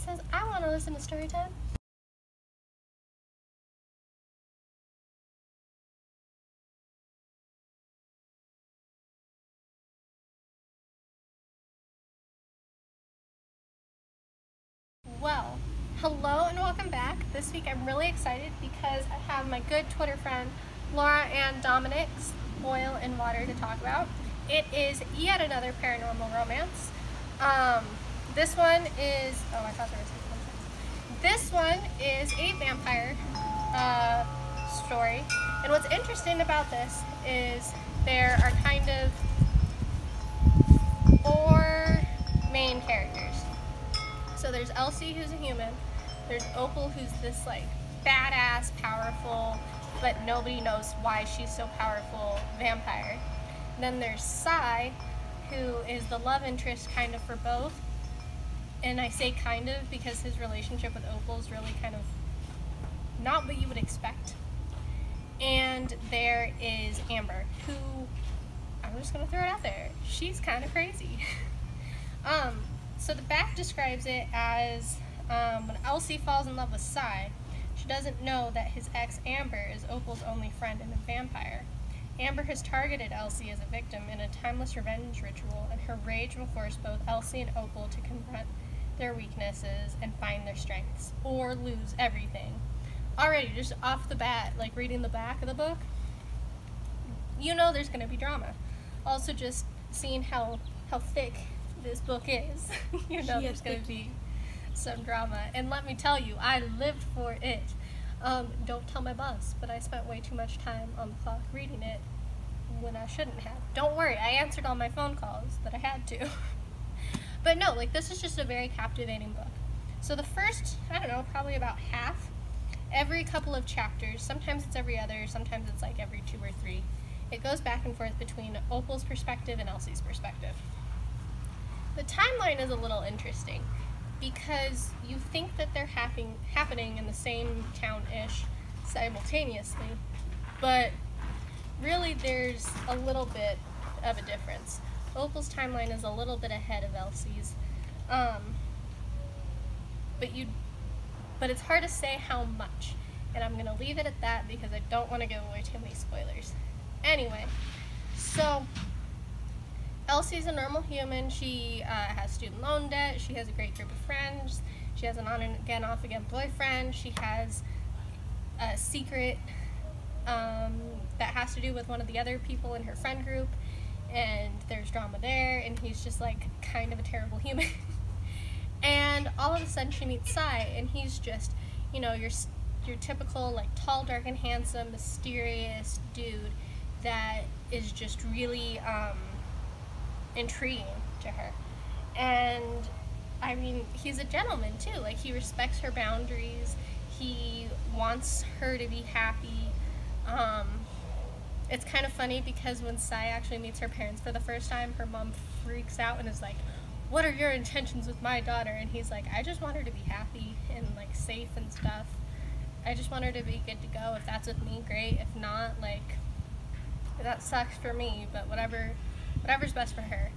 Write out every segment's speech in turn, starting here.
says, I want to listen to story time. Well, hello and welcome back. This week I'm really excited because I have my good Twitter friend Laura and Dominic's Oil and Water to talk about. It is yet another paranormal romance. This one is, oh, I thought there was something. This one is a vampire story. And what's interesting about this is there are kind of 4 main characters. So there's Elsie, who's a human. There's Opal, who's this like badass, powerful, but nobody knows why she's so powerful vampire. And then there's Sai, who is the love interest kind of for both. And I say kind of because his relationship with Opal is really kind of not what you would expect. And there is Amber, who, I'm just gonna throw it out there, she's kind of crazy. So the back describes it as when Elsie falls in love with Sai, she doesn't know that his ex Amber is Opal's only friend and a vampire. Amber has targeted Elsie as a victim in a timeless revenge ritual, and her rage will force both Elsie and Opal to confront their weaknesses and find their strengths, or lose everything. Already, just off the bat, like reading the back of the book, you know there's going to be drama. Also, just seeing how thick this book is, you know there's going to be some drama. And let me tell you, I lived for it. Don't tell my boss, but I spent way too much time on the clock reading it when I shouldn't have. Don't worry, I answered all my phone calls that I had to. But no, like, this is just a very captivating book. So the first, I don't know, probably about half, every couple of chapters, sometimes it's every other, sometimes it's like every 2 or 3, it goes back and forth between Opal's perspective and Elsie's perspective. The timeline is a little interesting because you think that they're happening in the same town-ish simultaneously, but really there's a little bit of a difference. Opal's timeline is a little bit ahead of Elsie's, but it's hard to say how much, and I'm going to leave it at that because I don't want to give away too many spoilers. Anyway, so Elsie's a normal human. She has student loan debt. She has a great group of friends. She has an on and again, off again boyfriend. She has a secret that has to do with one of the other people in her friend group, and there's drama there, and he's just like kind of a terrible human. And all of a sudden she meets Sai, and he's just, you know, your typical like tall, dark, and handsome, mysterious dude that is just really intriguing to her. And I mean, he's a gentleman too. Like, he respects her boundaries. He wants her to be happy. It's kind of funny because when Sai actually meets her parents for the first time, her mom freaks out and is like, "What are your intentions with my daughter?" And he's like, "I just want her to be happy and like safe and stuff. I just want her to be good to go. If that's with me, great. If not, like, that sucks for me, but whatever's best for her."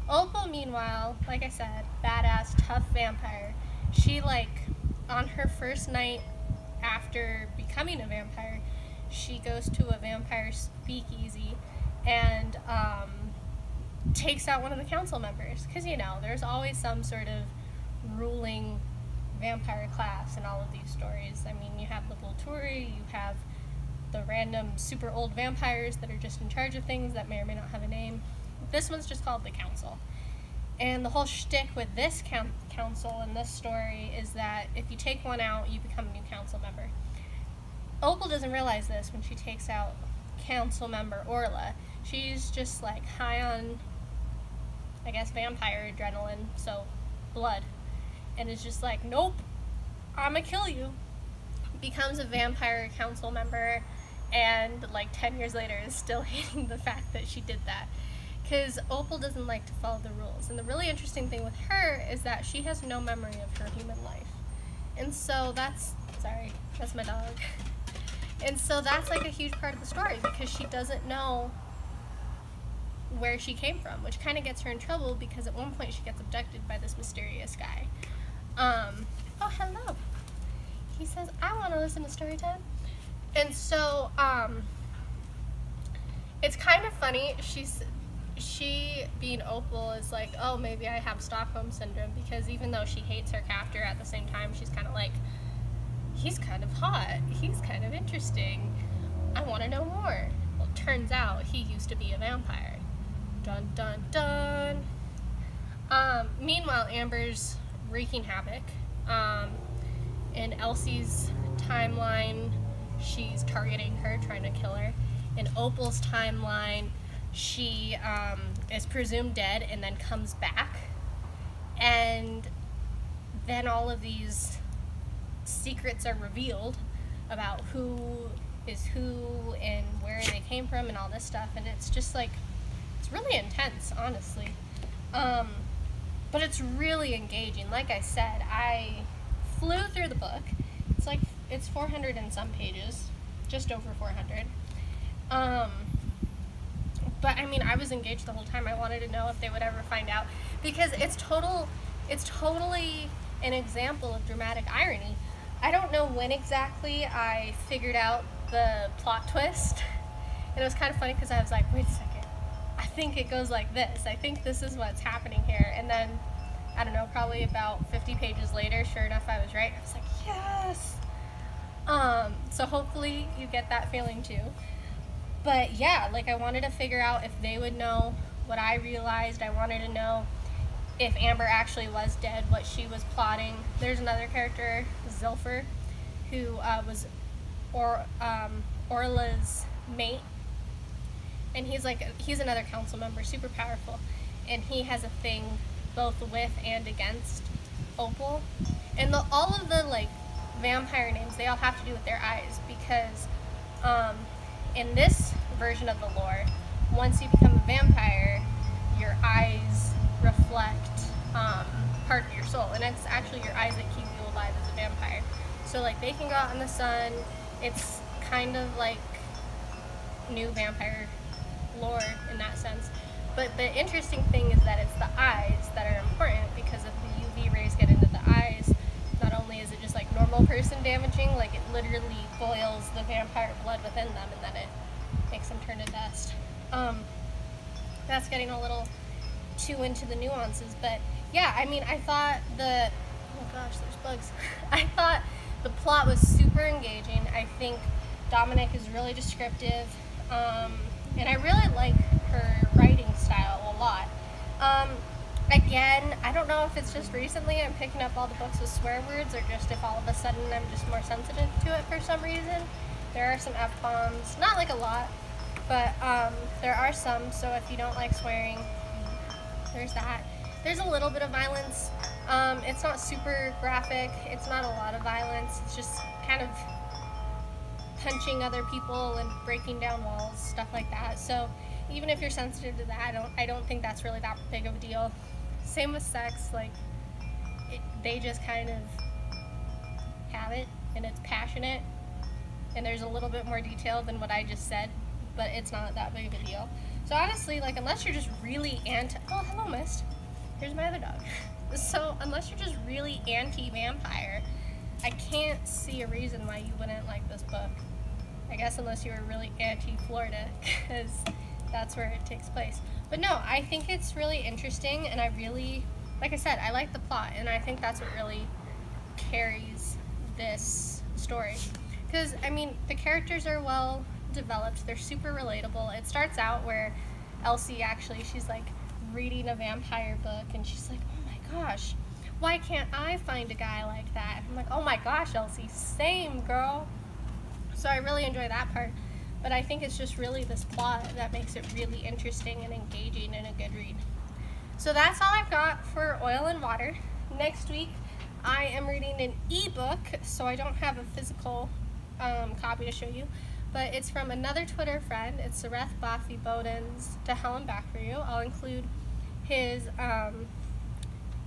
Opal, meanwhile, like I said, badass, tough vampire. She, like, on her first night after becoming a vampire, she goes to a vampire speakeasy and takes out one of the council members. Because, you know, there's always some sort of ruling vampire class in all of these stories. I mean, you have the Volturi, you have the random super old vampires that are just in charge of things that may or may not have a name. This one's just called the Council. And the whole shtick with this council in this story is that if you take one out, you become a new council member. Opal doesn't realize this when she takes out council member Orla. She's just like high on, I guess, vampire adrenaline, so blood. And is just like, nope, I'm gonna kill you. Becomes a vampire council member, and like 10 years later is still hating the fact that she did that. Because Opal doesn't like to follow the rules. And the really interesting thing with her is that she has no memory of her human life. And so that's my dog. And so that's like a huge part of the story, because she doesn't know where she came from, which kind of gets her in trouble because at one point she gets abducted by this mysterious guy. Oh, hello. He says, I want to listen to story time. And so, it's kind of funny. She, being Opal, is like, oh, maybe I have Stockholm Syndrome, because even though she hates her captor, at the same time, she's kind of like, he's kind of hot. He's kind of interesting. I want to know more. Well, it turns out he used to be a vampire. Dun, dun, dun. Meanwhile, Amber's wreaking havoc. In Elsie's timeline, she's targeting her, trying to kill her. In Opal's timeline, she is presumed dead and then comes back. And then all of these secrets are revealed about who is who and where they came from and all this stuff. And it's just like, it's really intense, honestly. But it's really engaging. Like I said, I flew through the book. It's 400 and some pages, just over 400. But I mean, I was engaged the whole time. I wanted to know if they would ever find out, because it's totally an example of dramatic irony. I don't know when exactly I figured out the plot twist, and it was kind of funny because I was like, wait a second, I think it goes like this. I think this is what's happening here. And then, I don't know, probably about 50 pages later, sure enough, I was right. I was like, yes! So hopefully you get that feeling too. But yeah, like, I wanted to figure out if they would know what I realized. I wanted to know if Amber actually was dead, what she was plotting. There's another character, Zilfer, who was Orla's mate. And he's another council member, super powerful. And he has a thing both with and against Opal. And all of the, like, vampire names, they all have to do with their eyes, because in this version of the lore, once you become a vampire, your eyes reflect part of your soul, and it's actually your eyes that keep you alive as a vampire. So, like, they can go out in the sun. It's kind of like new vampire lore in that sense. But the interesting thing is that it's the eyes that are important, because if the UV rays get into the eyes, not only is it just like normal person damaging, like, it literally boils the vampire blood within them, and then it makes them turn to dust. That's getting a little too into the nuances, but yeah, I mean, I thought oh gosh, there's bugs. I thought the plot was super engaging. I think Dominic is really descriptive, and I really like her writing style a lot. Again, I don't know if it's just recently I'm picking up all the books with swear words, or just if all of a sudden I'm just more sensitive to it for some reason. There are some F-bombs, not like a lot, but there are some, so if you don't like swearing, there's that. There's a little bit of violence. It's not super graphic, it's not a lot of violence, it's just kind of punching other people and breaking down walls, stuff like that. So even if you're sensitive to that, I don't think that's really that big of a deal. Same with sex, like, they just kind of have it, and it's passionate, and there's a little bit more detail than what I just said, but it's not that big of a deal. So honestly, like, unless you're just really oh, hello, Mist. Here's my other dog. So unless you're just really anti-vampire, I can't see a reason why you wouldn't like this book. I guess unless you were really anti-Florida, because that's where it takes place. But no, I think it's really interesting, and I really, like I said, I like the plot, and I think that's what really carries this story. Because, I mean, the characters are well developed, they're super relatable. It starts out where Elsie she's like reading a vampire book, and she's like, oh my gosh, why can't I find a guy like that? I'm like, oh my gosh, Elsie, same, girl. So I really enjoy that part. But I think it's just really this plot that makes it really interesting and engaging and a good read. So that's all I've got for Oil and Water. Next week, I am reading an ebook, so I don't have a physical copy to show you. But it's from another Twitter friend. It's Sareth Baffy Bowden's To Hell and Back for You. I'll include his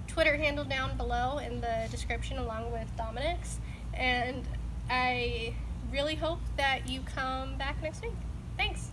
Twitter handle down below in the description, along with Dominic's. And I really hope that you come back next week. Thanks.